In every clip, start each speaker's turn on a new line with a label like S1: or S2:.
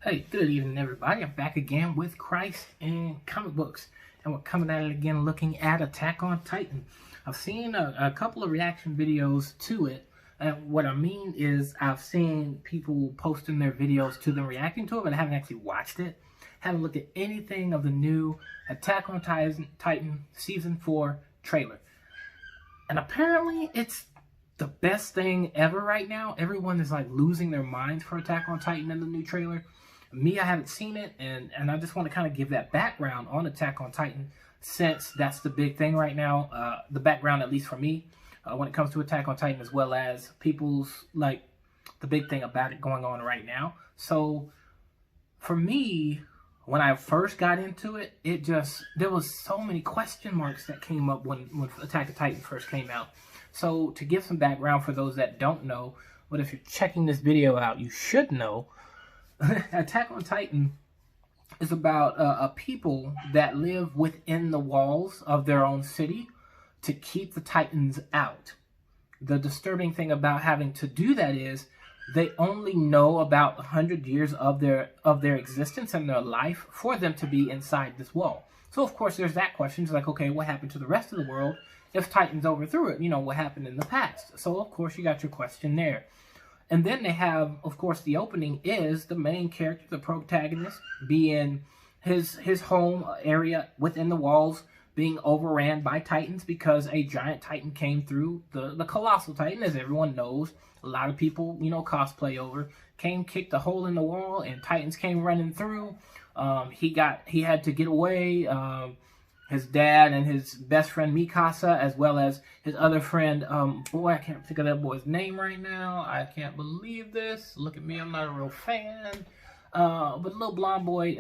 S1: Hey, good evening, everybody. I'm back again with Christ and comic books, and we're coming at it again looking at Attack on Titan. I've seen a couple of reaction videos to it, and what I mean is I've seen people posting their videos to them reacting to it, but I haven't actually watched it. Haven't looked at anything of the new Attack on Titan Season 4 trailer. And apparently it's the best thing ever right now. Everyone is like losing their minds for Attack on Titan in the new trailer. Me, I haven't seen it, and I just want to kind of give that background on Attack on Titan, since that's the big thing right now. The background, at least for me, when it comes to Attack on Titan, as well as people's, like, the big thing about it going on right now. So, for me, when I first got into it, there was so many question marks that came up when Attack on Titan first came out. So, to give some background for those that don't know, but if you're checking this video out, you should know, Attack on Titan is about a people that live within the walls of their own city to keep the Titans out. The disturbing thing about having to do that is they only know about 100 years of their existence and their life for them to be inside this wall. So of course there's that question. It's like, okay, what happened to the rest of the world if Titans overthrew it? You know, what happened in the past? So of course you got your question there. And then they have, of course, the opening is the main character, the protagonist, being his home area within the walls being overran by Titans because a giant Titan came through, the Colossal Titan, as everyone knows. A lot of people, you know, cosplay over. Kicked a hole in the wall, and Titans came running through. He had to get away. His dad and his best friend Mikasa, as well as his other friend, boy, I can't think of that boy's name right now. I can't believe this. Look at me, I'm not a real fan. But the little blonde boy,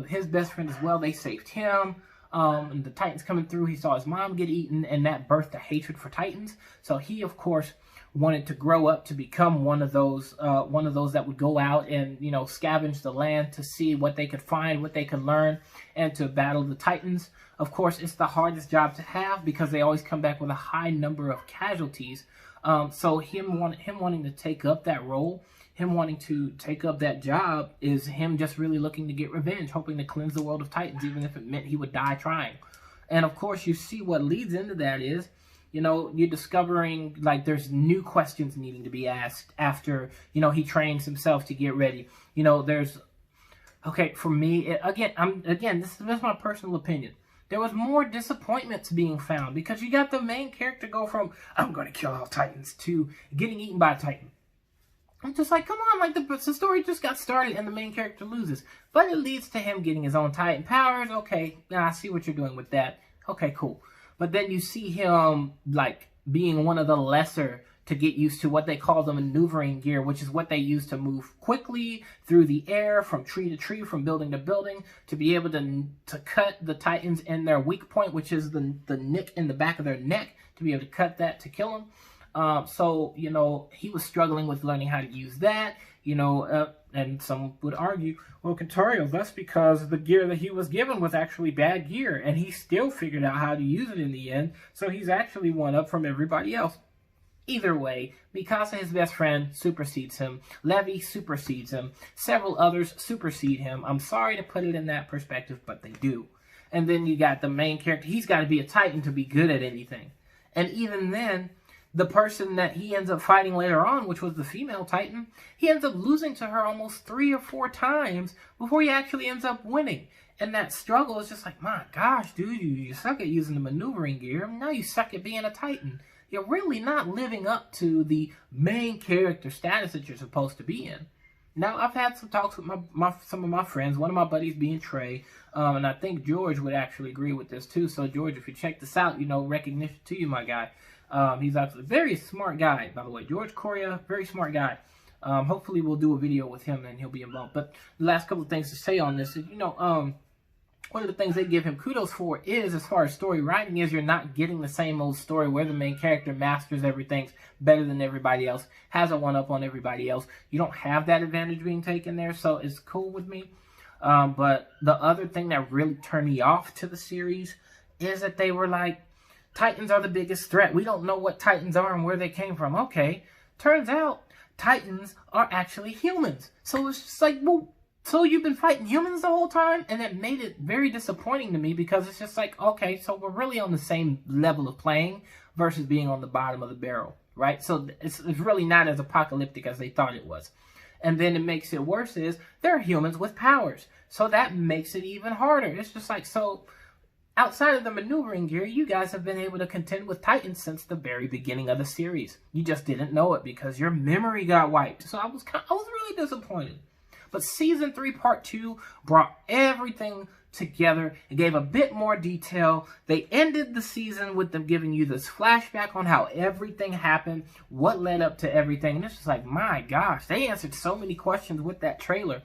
S1: his best friend as well, they saved him. And the Titans coming through, he saw his mom get eaten, and that birthed a hatred for Titans. So he, of course, wanted to grow up to become one of those that would go out and, you know, scavenge the land to see what they could find, what they could learn, and to battle the Titans. Of course, it's the hardest job to have because they always come back with a high number of casualties. So him wanting to take up that role, him wanting to take up that job, is him just really looking to get revenge, hoping to cleanse the world of Titans, even if it meant he would die trying. And of course, you see what leads into that is, you know, you're discovering, like, there's new questions needing to be asked after, you know, he trains himself to get ready. You know, there's, okay, for me, this is my personal opinion. There was more disappointments being found because you got the main character go from, I'm going to kill all Titans, to getting eaten by a Titan. I'm just like, come on, like, the story just got started and the main character loses. But it leads to him getting his own Titan powers. Okay, now I see what you're doing with that. Okay, cool. But then you see him, like, being one of the lesser to get used to what they call the maneuvering gear, which is what they use to move quickly through the air, from tree to tree, from building to building, to be able to cut the Titans in their weak point, which is the nick in the back of their neck, to be able to cut that to kill them. So, you know, he was struggling with learning how to use that, you know, and some would argue, well, Kentario, that's because the gear that he was given was actually bad gear, and he still figured out how to use it in the end, so he's actually one up from everybody else. Either way, Mikasa, his best friend, supersedes him. Levi supersedes him. Several others supersede him. I'm sorry to put it in that perspective, but they do. And then you got the main character. He's got to be a Titan to be good at anything. And even then, the person that he ends up fighting later on, which was the female Titan, he ends up losing to her almost 3 or 4 times before he actually ends up winning. And that struggle is just like, my gosh, dude, you suck at using the maneuvering gear. Now you suck at being a Titan. You're really not living up to the main character status that you're supposed to be in. Now, I've had some talks with some of my friends, one of my buddies being Trey, and I think George would actually agree with this too. So, George, if you check this out, you know, recognition to you, my guy. He's actually a very smart guy, by the way. George Correa, very smart guy. Hopefully, we'll do a video with him and he'll be involved. But the last couple of things to say on this is, you know, one of the things they give him kudos for is, as far as story writing is, you're not getting the same old story where the main character masters everything better than everybody else, has a one-up on everybody else. You don't have that advantage being taken there, so it's cool with me. But the other thing that really turned me off to the series is that they were like, Titans are the biggest threat. We don't know what Titans are and where they came from. Okay, turns out Titans are actually humans. So it's just like, well, so you've been fighting humans the whole time? And it made it very disappointing to me, because it's just like, okay, so we're really on the same level of playing versus being on the bottom of the barrel, right? So it's really not as apocalyptic as they thought it was. And then it makes it worse is there are humans with powers. So that makes it even harder. It's just like, so outside of the maneuvering gear, you guys have been able to contend with Titans since the very beginning of the series. You just didn't know it because your memory got wiped. So I was really disappointed. But Season 3 Part 2 brought everything together. It gave a bit more detail. They ended the season with them giving you this flashback on how everything happened, what led up to everything. And it's just like, my gosh, they answered so many questions with that trailer.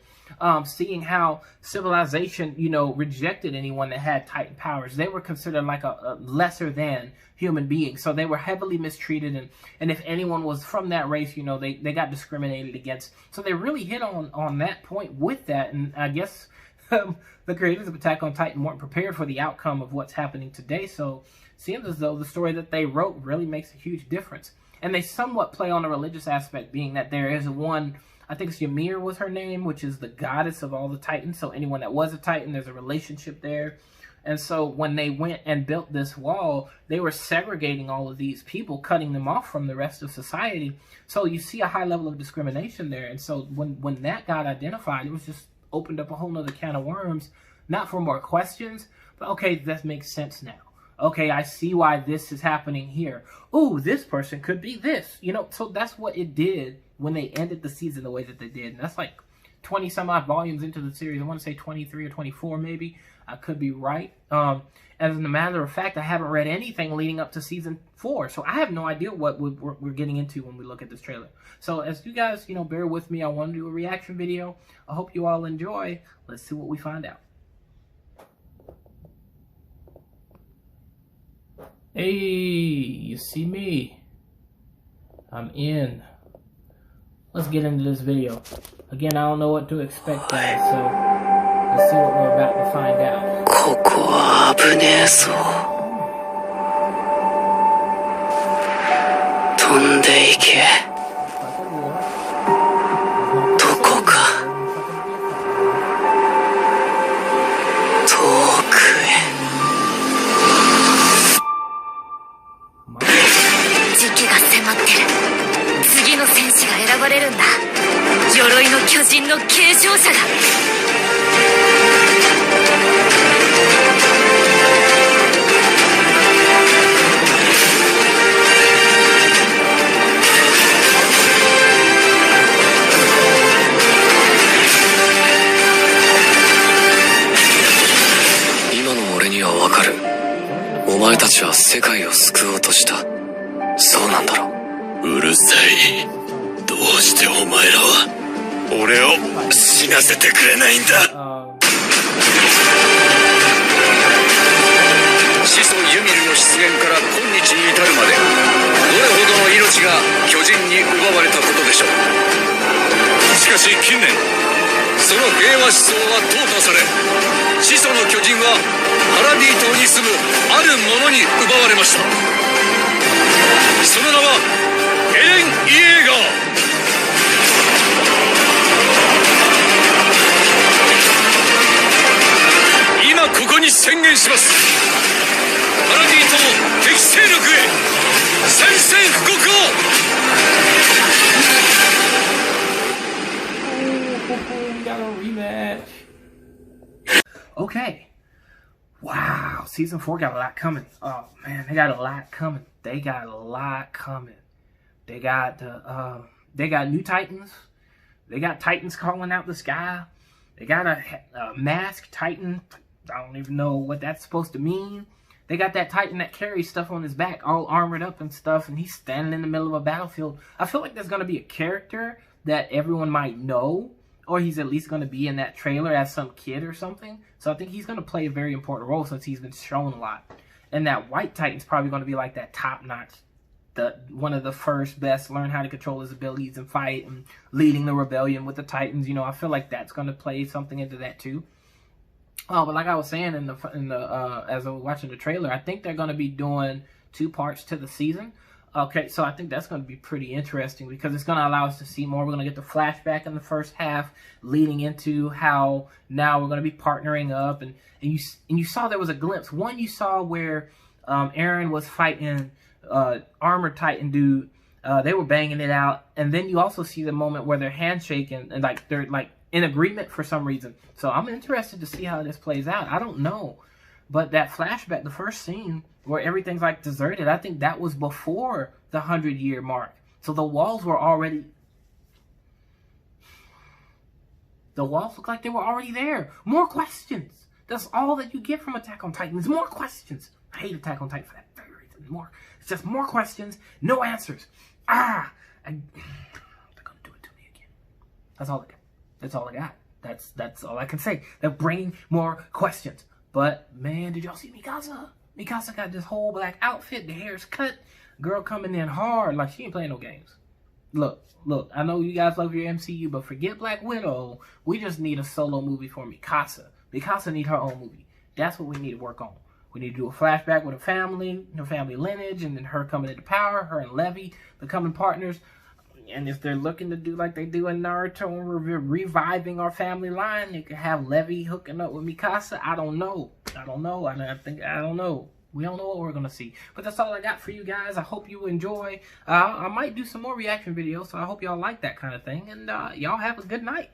S1: Seeing how civilization, rejected anyone that had Titan powers. They were considered like a lesser than human being. So they were heavily mistreated. And if anyone was from that race, they got discriminated against. So they really hit on that point with that. And I guess the creators of Attack on Titan weren't prepared for the outcome of what's happening today. So it seems as though the story that they wrote really makes a huge difference. And they somewhat play on a religious aspect, being that there is one, I think it's Ymir was her name, which is the goddess of all the Titans. So anyone that was a Titan, there's a relationship there. And so when they went and built this wall, they were segregating all of these people, cutting them off from the rest of society. So you see a high level of discrimination there. And so when that got identified, it was just opened up a whole nother can of worms, not for more questions, but okay, that makes sense now. Okay, I see why this is happening here. Ooh, this person could be this, so that's what it did when they ended the season the way that they did. And that's like 20 some odd volumes into the series. I want to say 23 or 24 maybe. I could be right. As a matter of fact, I haven't read anything leading up to Season 4. So I have no idea what we're getting into when we look at this trailer. So as you guys, bear with me, I want to do a reaction video. I hope you all enjoy. Let's see what we find out. Hey, you see me? I'm in. Let's get into this video. Again, I don't know what to expect, guys, so let's see what we're about to find out.
S2: ここは危ねえぞ。飛んでいけ。どこか遠くへ。時期が迫ってる。次の戦士が選ばれるんだ。鎧の巨人の継承者が。今の俺にはわかる。お前たちは世界を救おうとした。そうなんだろう。うるさい。どうしてお前らは俺を死なせてくれないんだ。始祖ユミルの出現から今日に至るまでどれほどの命が巨人に奪われたことでしょう。しかし近年その平和思想は淘汰され、始祖の巨人はパラディ島に住むある者に奪われました。その名はエレン・イエーガー。今ここに宣言します。パラディ島敵勢力へ宣戦布告
S1: を。Okay. Wow, Season 4 got a lot coming. Oh man, they got a lot coming. They got a lot coming. They got new Titans. They got Titans calling out the sky. They got a masked Titan. I don't even know what that's supposed to mean. They got that Titan that carries stuff on his back, all armored up and stuff, and he's standing in the middle of a battlefield. I feel like there's going to be a character that everyone might know, or he's at least going to be in that trailer as some kid or something. So I think he's going to play a very important role since he's been shown a lot. And that White Titan's probably going to be like that top-notch, one of the first best, learn how to control his abilities and fight and leading the rebellion with the Titans. I feel like that's going to play something into that too. But like I was saying as I was watching the trailer, I think they're going to be doing 2 parts to the season. Okay, so I think that's going to be pretty interesting because it's going to allow us to see more. We're going to get the flashback in the first half, leading into how now we're going to be partnering up, and you saw there was a glimpse. One you saw where Aaron was fighting Armored Titan dude. They were banging it out, and then you also see the moment where they're handshaking and like they're like in agreement for some reason. So I'm interested to see how this plays out. I don't know, but that flashback, the first scene where everything's like deserted, I think that was before the 100-year mark. So the walls were already. The walls look like they were already there. More questions. That's all that you get from Attack on Titan. Is more questions. I hate Attack on Titan for that very reason. It's just more questions, no answers. They're gonna do it to me again. That's all I got. That's all I got. That's all I can say. They're bringing more questions. But man, did y'all see Mikasa? Mikasa got this whole black outfit. The hair's cut. Girl coming in hard like she ain't playing no games. Look. I know you guys love your MCU, but forget Black Widow. We just need a solo movie for Mikasa. Mikasa need her own movie. That's what we need to work on. We need to do a flashback with her family lineage, and then her coming into power, her and Levi becoming partners. And if they're looking to do like they do in Naruto and reviving our family line, they could have Levi hooking up with Mikasa. I don't know. I don't know. We don't know what we're going to see. But that's all I got for you guys. I hope you enjoy. I might do some more reaction videos, so I hope y'all like that kind of thing. And y'all have a good night.